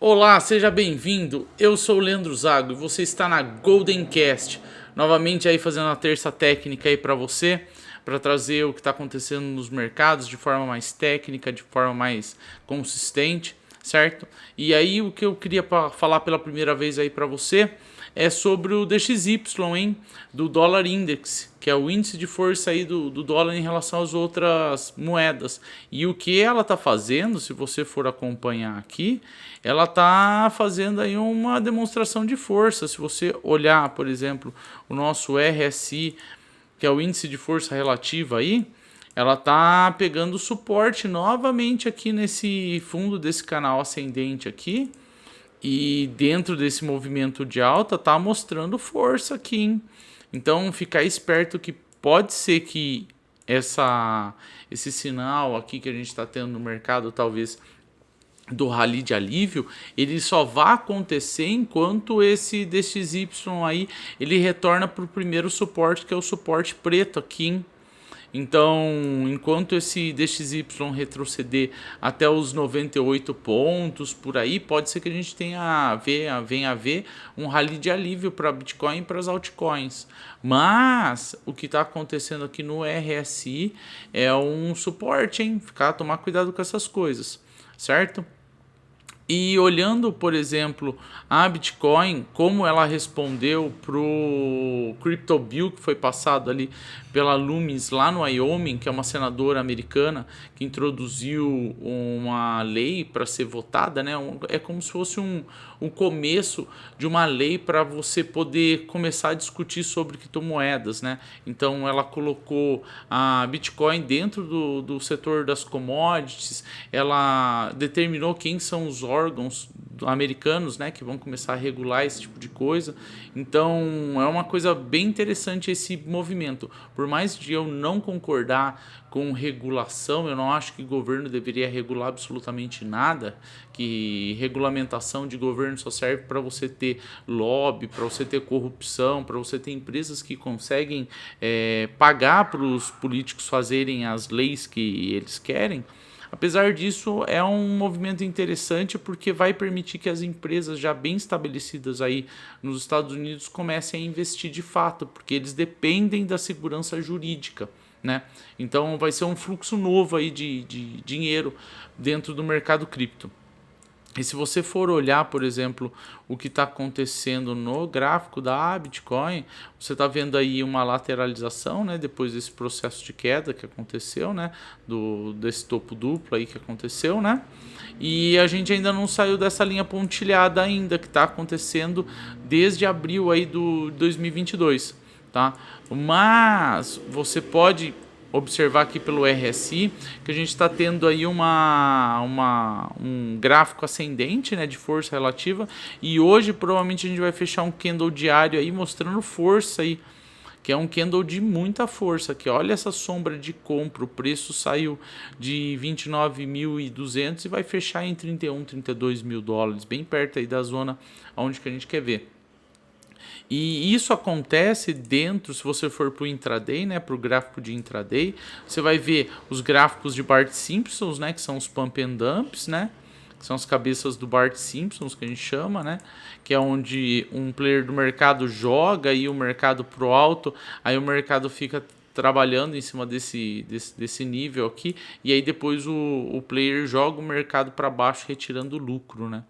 Olá, seja bem-vindo. Eu sou o Leandro Zago e você está na Golden Cast. Novamente aí fazendo a terça técnica aí para você, para trazer o que está acontecendo nos mercados de forma mais técnica, de forma mais consistente, certo? E aí o que eu queria falar pela primeira vez aí para você é sobre o DXY, hein? Do Dollar Index, que é o índice de força aí do dólar em relação às outras moedas. E o que ela está fazendo, se você for acompanhar aqui, ela está fazendo aí uma demonstração de força. Se você olhar, por exemplo, o nosso RSI, que é o índice de força relativa aí, ela está pegando suporte novamente aqui nesse fundo desse canal ascendente aqui. E dentro desse movimento de alta tá mostrando força aqui, hein? Então ficar esperto que pode ser que esse sinal aqui que a gente está tendo no mercado, talvez do rally de alívio, ele só vai acontecer enquanto esse DXY aí ele retorna para o primeiro suporte, que é o suporte preto aqui, hein? Então, enquanto esse DXY retroceder até os 98 pontos por aí, pode ser que a gente venha a ver um rally de alívio para Bitcoin e para as altcoins. Mas o que está acontecendo aqui no RSI é um suporte, hein? Tomar cuidado com essas coisas, certo? E olhando, por exemplo, a Bitcoin, como ela respondeu para o Crypto Bill que foi passado ali pela Loomis lá no Wyoming, que é uma senadora americana que introduziu uma lei para ser votada, né? É como se fosse um começo de uma lei para você poder começar a discutir sobre criptomoedas, né? Então ela colocou a Bitcoin dentro do setor das commodities, ela determinou quem são os órgãos americanos, né, que vão começar a regular esse tipo de coisa. Então é uma coisa bem interessante esse movimento. Por mais de eu não concordar com regulação, eu não acho que o governo deveria regular absolutamente nada, que regulamentação de governo só serve para você ter lobby, para você ter corrupção, para você ter empresas que conseguem pagar para os políticos fazerem as leis que eles querem. Apesar disso, é um movimento interessante porque vai permitir que as empresas já bem estabelecidas aí nos Estados Unidos comecem a investir de fato, porque eles dependem da segurança jurídica, né? Então vai ser um fluxo novo aí de dinheiro dentro do mercado cripto. E se você for olhar, por exemplo, o que está acontecendo no gráfico da Bitcoin, você está vendo aí uma lateralização, né, depois desse processo de queda que aconteceu, né, desse topo duplo aí que aconteceu, né, e a gente ainda não saiu dessa linha pontilhada ainda, que está acontecendo desde abril aí do 2022, tá? Mas você pode observar aqui pelo RSI que a gente está tendo aí um gráfico ascendente, né, de força relativa, e hoje provavelmente a gente vai fechar um candle diário aí mostrando força aí, que é um candle de muita força, que olha essa sombra de compra, o preço saiu de 29.200 e vai fechar em 31, 32 mil dólares, bem perto aí da zona onde que a gente quer ver. E isso acontece dentro, se você for para o intraday, né, para o gráfico de intraday, você vai ver os gráficos de Bart Simpsons, né, que são os pump and dumps, né, que são as cabeças do Bart Simpsons, que a gente chama, né, que é onde um player do mercado joga e o mercado pro alto, aí o mercado fica trabalhando em cima desse nível aqui, e aí depois o player joga o mercado para baixo, retirando o lucro, né.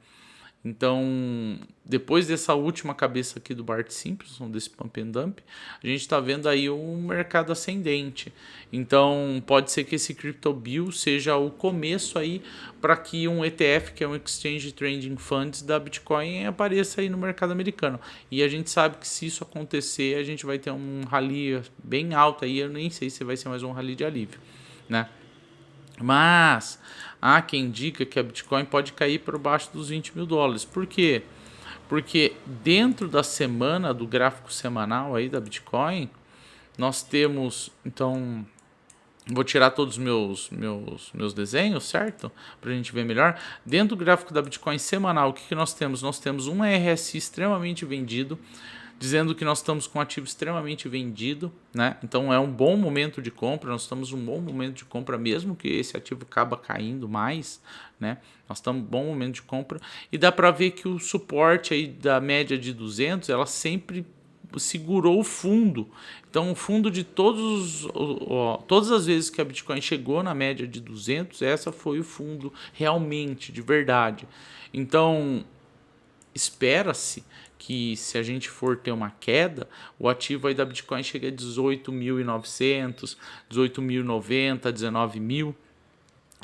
Então, depois dessa última cabeça aqui do Bart Simpson, desse pump and dump, a gente está vendo aí um mercado ascendente. Então, pode ser que esse Crypto Bill seja o começo aí para que um ETF, que é um Exchange Trading Funds da Bitcoin, apareça aí no mercado americano. E a gente sabe que se isso acontecer, a gente vai ter um rally bem alto aí. Eu nem sei se vai ser mais um rally de alívio, né? Mas há quem indica que a Bitcoin pode cair por baixo dos 20 mil dólares. Por quê? Porque dentro da semana, do gráfico semanal aí da Bitcoin, nós temos, então, vou tirar todos os meus desenhos, certo? Para a gente ver melhor. Dentro do gráfico da Bitcoin semanal, o que nós temos? Nós temos um RSI extremamente vendido, dizendo que nós estamos com um ativo extremamente vendido, né? Então é um bom momento de compra, nós estamos num bom momento de compra, mesmo que esse ativo acaba caindo mais, né? Nós estamos num bom momento de compra e dá para ver que o suporte aí da média de 200, ela sempre segurou o fundo. Então o fundo de todas as vezes que a Bitcoin chegou na média de 200, essa foi o fundo realmente, de verdade. Então espera-se que, se a gente for ter uma queda, o ativo aí da Bitcoin chega a 18.900, 18.090, 19.000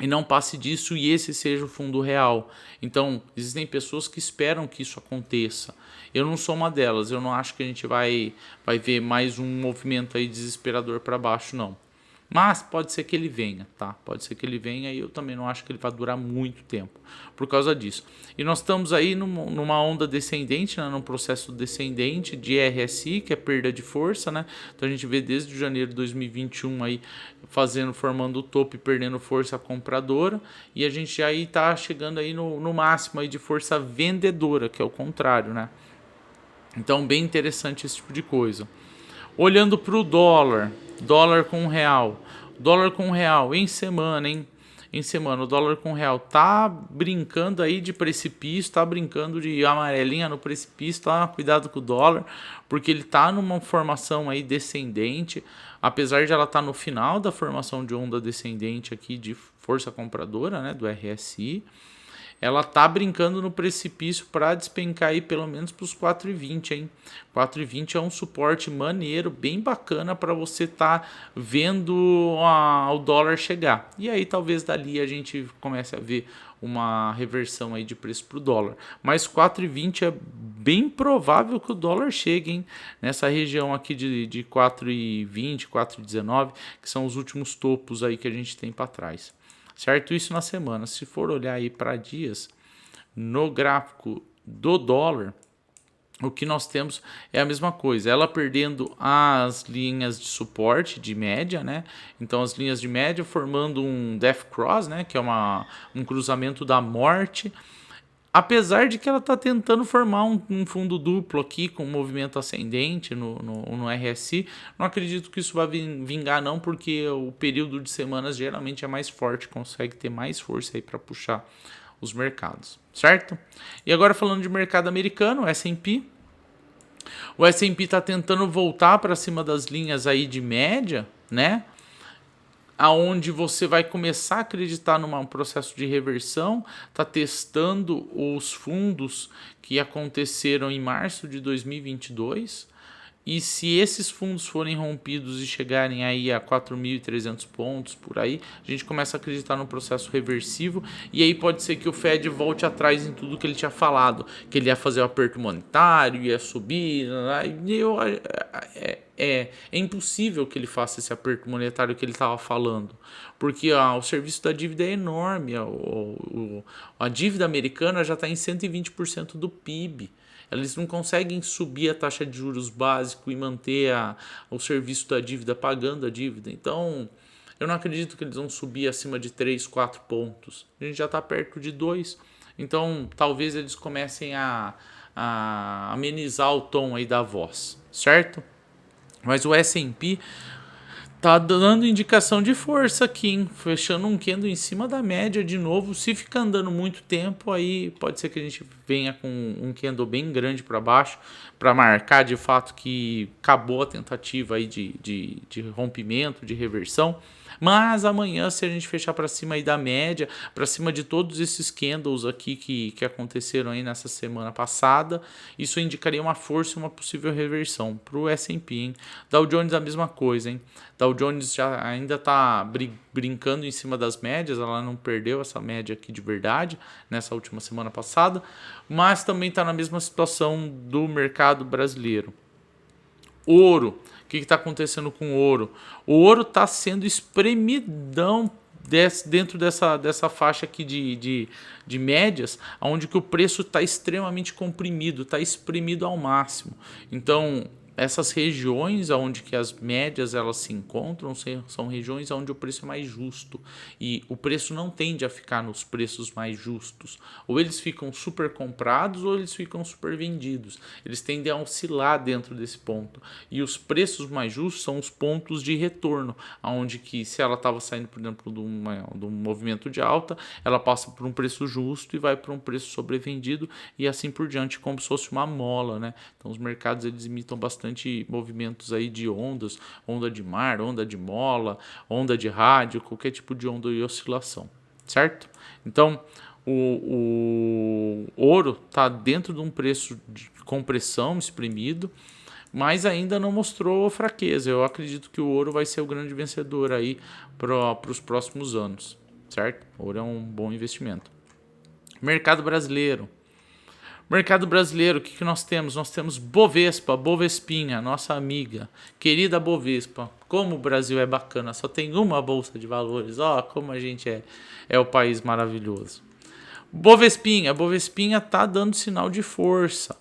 e não passe disso, e esse seja o fundo real. Então, existem pessoas que esperam que isso aconteça. Eu não sou uma delas, eu não acho que a gente vai ver mais um movimento aí desesperador para baixo, não. Mas pode ser que ele venha, tá? Pode ser que ele venha e eu também não acho que ele vai durar muito tempo por causa disso. E nós estamos aí numa onda descendente, né? Num processo descendente de RSI, que é perda de força, né? Então a gente vê desde janeiro de 2021 aí formando o topo e perdendo força compradora, e a gente aí está chegando aí no máximo aí de força vendedora, que é o contrário, né? Então bem interessante esse tipo de coisa. Olhando para o dólar com real. Dólar com real em semana, hein? Em semana, o dólar com real tá brincando aí de precipício, tá brincando de amarelinha no precipício, tá? Cuidado com o dólar, porque ele tá numa formação aí descendente, apesar de ela estar no final da formação de onda descendente aqui de força compradora, né, do RSI. Ela tá brincando no precipício para despencar aí pelo menos para os 4,20, hein? 4,20 é um suporte maneiro, bem bacana para você tá vendo o dólar chegar. E aí talvez dali a gente comece a ver uma reversão aí de preço para o dólar. Mas 4,20 é bem provável que o dólar chegue, hein? Nessa região aqui de 4,20, 4,19, que são os últimos topos aí que a gente tem para trás. Certo? Isso na semana. Se for olhar aí para dias, no gráfico do dólar, o que nós temos é a mesma coisa. Ela perdendo as linhas de suporte de média, né? Então as linhas de média formando um death cross, né? Que é um cruzamento da morte. Apesar de que ela está tentando formar um fundo duplo aqui com um movimento ascendente no RSI, não acredito que isso vai vingar não, porque o período de semanas geralmente é mais forte, consegue ter mais força aí para puxar os mercados, certo? E agora falando de mercado americano, o S&P. O S&P está tentando voltar para cima das linhas aí de média, né? Aonde você vai começar a acreditar num processo de reversão, está testando os fundos que aconteceram em março de 2022, e se esses fundos forem rompidos e chegarem aí a 4.300 pontos por aí, a gente começa a acreditar no processo reversivo, e aí pode ser que o Fed volte atrás em tudo que ele tinha falado, que ele ia fazer o aperto monetário, ia subir, é impossível que ele faça esse aperto monetário que ele estava falando, porque o serviço da dívida é enorme, a dívida americana já está em 120% do PIB. Eles não conseguem subir a taxa de juros básico e manter o serviço da dívida pagando a dívida. Então, eu não acredito que eles vão subir acima de 3, 4 pontos. A gente já está perto de 2. Então, talvez eles comecem a amenizar o tom aí da voz, certo? Mas o S&P tá dando indicação de força aqui, hein? Fechando um candle em cima da média de novo. Se ficar andando muito tempo, aí pode ser que a gente venha com um candle bem grande para baixo, para marcar de fato que acabou a tentativa aí de rompimento, de reversão. Mas amanhã, se a gente fechar para cima aí da média, para cima de todos esses candles aqui que aconteceram aí nessa semana passada, isso indicaria uma força e uma possível reversão para o S&P, hein? Dow Jones a mesma coisa, hein? Dow Jones já ainda está brincando em cima das médias, ela não perdeu essa média aqui de verdade nessa última semana passada, mas também está na mesma situação do mercado brasileiro. Ouro. O que está acontecendo com o ouro? O ouro está sendo espremidão dentro dessa faixa aqui de médias, onde que o preço está extremamente comprimido, está espremido ao máximo. Então, essas regiões onde que as médias elas se encontram são regiões onde o preço é mais justo e o preço não tende a ficar nos preços mais justos. Ou eles ficam super comprados ou eles ficam super vendidos. Eles tendem a oscilar dentro desse ponto. E os preços mais justos são os pontos de retorno, onde que se ela estava saindo, por exemplo, de um movimento de alta, ela passa por um preço justo e vai para um preço sobrevendido e assim por diante, como se fosse uma mola, né? Então os mercados eles imitam bastante movimentos aí de ondas, onda de mar, onda de mola, onda de rádio, qualquer tipo de onda e oscilação, certo? Então o ouro está dentro de um preço de compressão exprimido, mas ainda não mostrou fraqueza. Eu acredito que o ouro vai ser o grande vencedor aí para os próximos anos, certo? O ouro é um bom investimento. Mercado brasileiro. Mercado brasileiro, o que nós temos? Nós temos Bovespa, Bovespinha, nossa amiga, querida Bovespa. Como o Brasil é bacana, só tem uma bolsa de valores. Ó, como a gente é o país maravilhoso. Bovespinha tá dando sinal de força.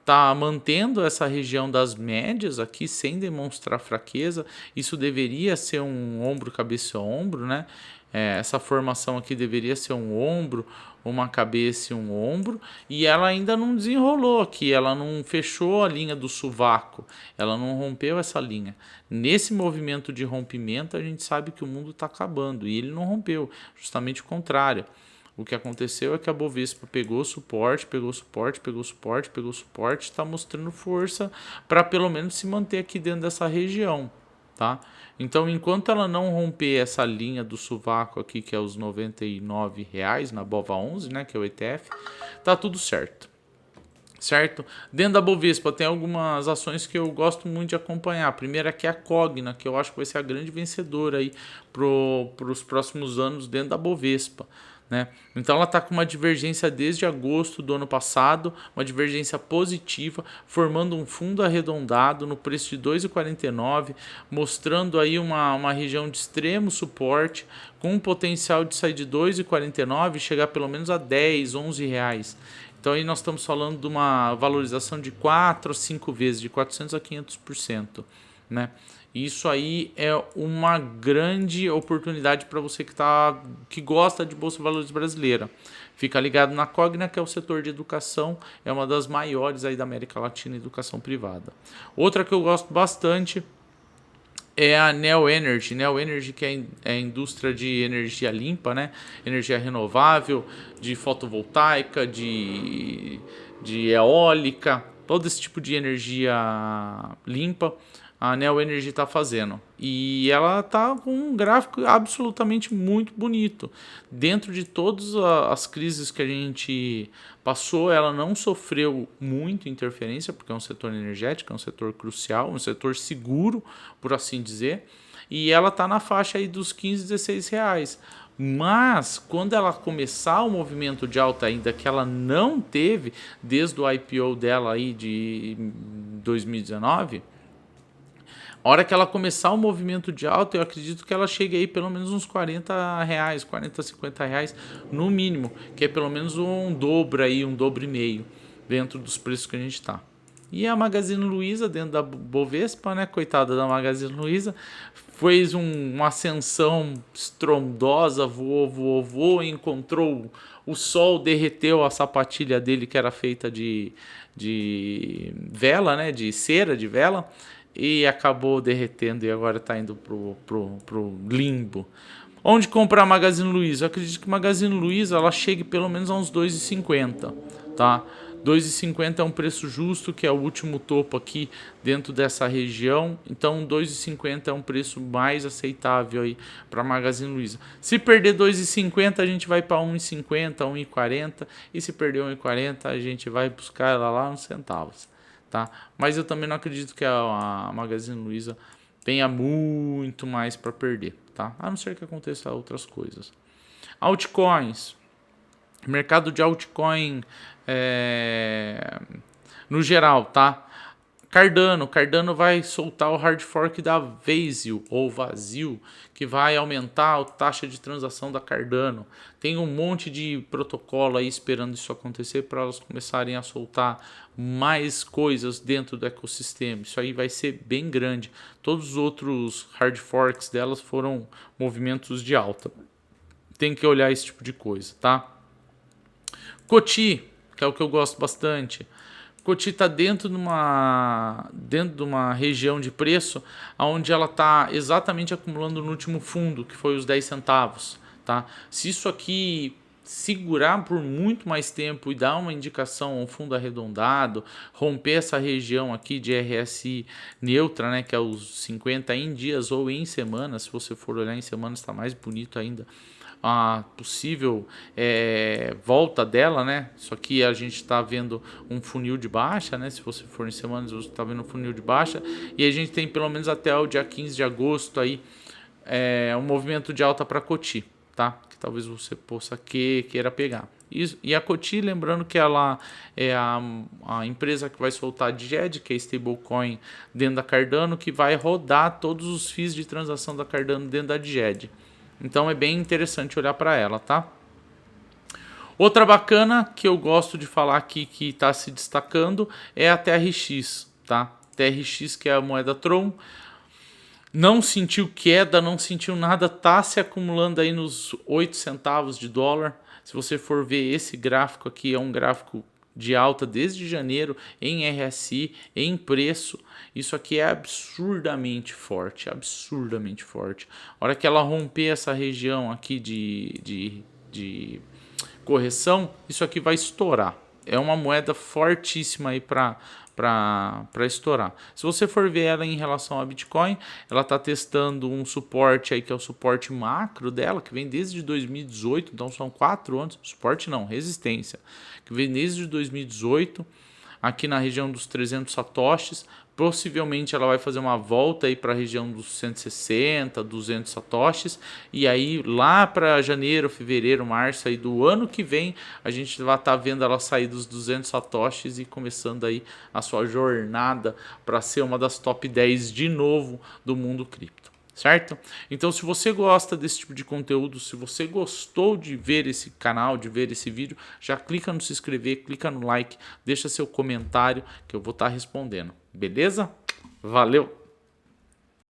Tá mantendo essa região das médias aqui sem demonstrar fraqueza. Isso deveria ser um ombro, cabeça a ombro, né? Essa formação aqui deveria ser um ombro, uma cabeça e um ombro, e ela ainda não desenrolou aqui, ela não fechou a linha do sovaco, ela não rompeu essa linha. Nesse movimento de rompimento, a gente sabe que o mundo está acabando, e ele não rompeu, justamente o contrário. O que aconteceu é que a Bovespa pegou suporte, está mostrando força para pelo menos se manter aqui dentro dessa região, tá? Então, enquanto ela não romper essa linha do sovaco aqui, que é os R$ 99 na BOVA11, né, que é o ETF, tá tudo certo. Certo? Dentro da Bovespa tem algumas ações que eu gosto muito de acompanhar. A primeira aqui é a Cogna, que eu acho que vai ser a grande vencedora aí para os próximos anos dentro da Bovespa. Né? Então ela está com uma divergência desde agosto do ano passado, uma divergência positiva, formando um fundo arredondado no preço de 2,49, mostrando aí uma região de extremo suporte, com um potencial de sair de 2,49 e chegar pelo menos a 10, 11 reais. Então aí nós estamos falando de uma valorização de 4 a 5 vezes, de 400 a 500%. Né? Isso aí é uma grande oportunidade para você que gosta de Bolsa de Valores brasileira. Fica ligado na Cogna, que é o setor de educação, é uma das maiores aí da América Latina, educação privada. Outra que eu gosto bastante é a Neo Energy. Neo Energy, que é a indústria de energia limpa, né? Energia renovável, de fotovoltaica, de eólica, todo esse tipo de energia limpa a Neo Energy está fazendo. E ela está com um gráfico absolutamente muito bonito. Dentro de todas as crises que a gente passou, ela não sofreu muito interferência, porque é um setor energético, é um setor crucial, um setor seguro, por assim dizer. E ela está na faixa aí dos 15, 16 reais. Mas quando ela começar o movimento de alta ainda, que ela não teve desde o IPO dela aí de 2019... A hora que ela começar o movimento de alta, eu acredito que ela chegue aí pelo menos uns 40 reais, 40, 50 reais no mínimo, que é pelo menos um dobro aí, um dobro e meio dentro dos preços que a gente está. E a Magazine Luiza, dentro da Bovespa, né, coitada da Magazine Luiza, fez uma ascensão estrondosa, voou, encontrou o sol, derreteu a sapatilha dele que era feita de vela, né, de cera de vela, e acabou derretendo e agora está indo pro limbo. Onde comprar a Magazine Luiza? Eu acredito que a Magazine Luiza ela chegue pelo menos a uns 2,50, tá? 2,50 é um preço justo, que é o último topo aqui dentro dessa região. Então 2,50 é um preço mais aceitável aí para a Magazine Luiza. Se perder 2,50 a gente vai para 1,50, 1,40, e se perder 1,40 a gente vai buscar ela lá nos centavos. Tá? Mas eu também não acredito que a Magazine Luiza tenha muito mais para perder, tá? A não ser que aconteça outras coisas. Altcoins, mercado de altcoin no geral, tá? Cardano vai soltar o hard fork da Vazio, ou Vazio, que vai aumentar a taxa de transação da Cardano. Tem um monte de protocolo aí esperando isso acontecer para elas começarem a soltar mais coisas dentro do ecossistema. Isso aí vai ser bem grande. Todos os outros hard forks delas foram movimentos de alta. Tem que olhar esse tipo de coisa, tá? Coti, que é o que eu gosto bastante. Coti está dentro de uma região de preço onde ela está exatamente acumulando no último fundo, que foi os 10 centavos. Tá? Se isso aqui segurar por muito mais tempo e dar uma indicação ao fundo arredondado, romper essa região aqui de RSI neutra, né, que é os 50 em dias ou em semanas, se você for olhar em semanas está mais bonito ainda, a possível volta dela, né? Só que a gente está vendo um funil de baixa, né? Se você for em semanas, você está vendo um funil de baixa. E a gente tem pelo menos até o dia 15 de agosto aí um movimento de alta para Coti, tá? Que talvez você possa queira pegar. E a Coti, lembrando que ela é a empresa que vai soltar a DJED, que é stablecoin dentro da Cardano, que vai rodar todos os FIIs de transação da Cardano dentro da DJED. Então é bem interessante olhar para ela, tá? Outra bacana que eu gosto de falar aqui que está se destacando é a TRX, tá? TRX, que é a moeda Tron, não sentiu queda, não sentiu nada, tá se acumulando aí nos 8 centavos de dólar. Se você for ver esse gráfico aqui, é um gráfico de alta desde janeiro em RSI, em preço. Isso aqui é absurdamente forte, absurdamente forte. A hora que ela romper essa região aqui de correção, isso aqui vai estourar. É uma moeda fortíssima aí para estourar. Se você for ver ela em relação a Bitcoin, ela está testando um suporte aí que é o suporte macro dela, que vem desde 2018, então são 4 anos, suporte não, resistência, que vem desde 2018, aqui na região dos 300 satoshis. Possivelmente ela vai fazer uma volta aí para a região dos 160, 200 satoshis, e aí lá para janeiro, fevereiro, março aí do ano que vem, a gente vai estar vendo ela sair dos 200 satoshis e começando aí a sua jornada para ser uma das top 10 de novo do mundo cripto. Certo? Então, se você gosta desse tipo de conteúdo, se você gostou de ver esse canal, de ver esse vídeo, já clica no se inscrever, clica no like, deixa seu comentário que eu vou estar respondendo. Beleza? Valeu!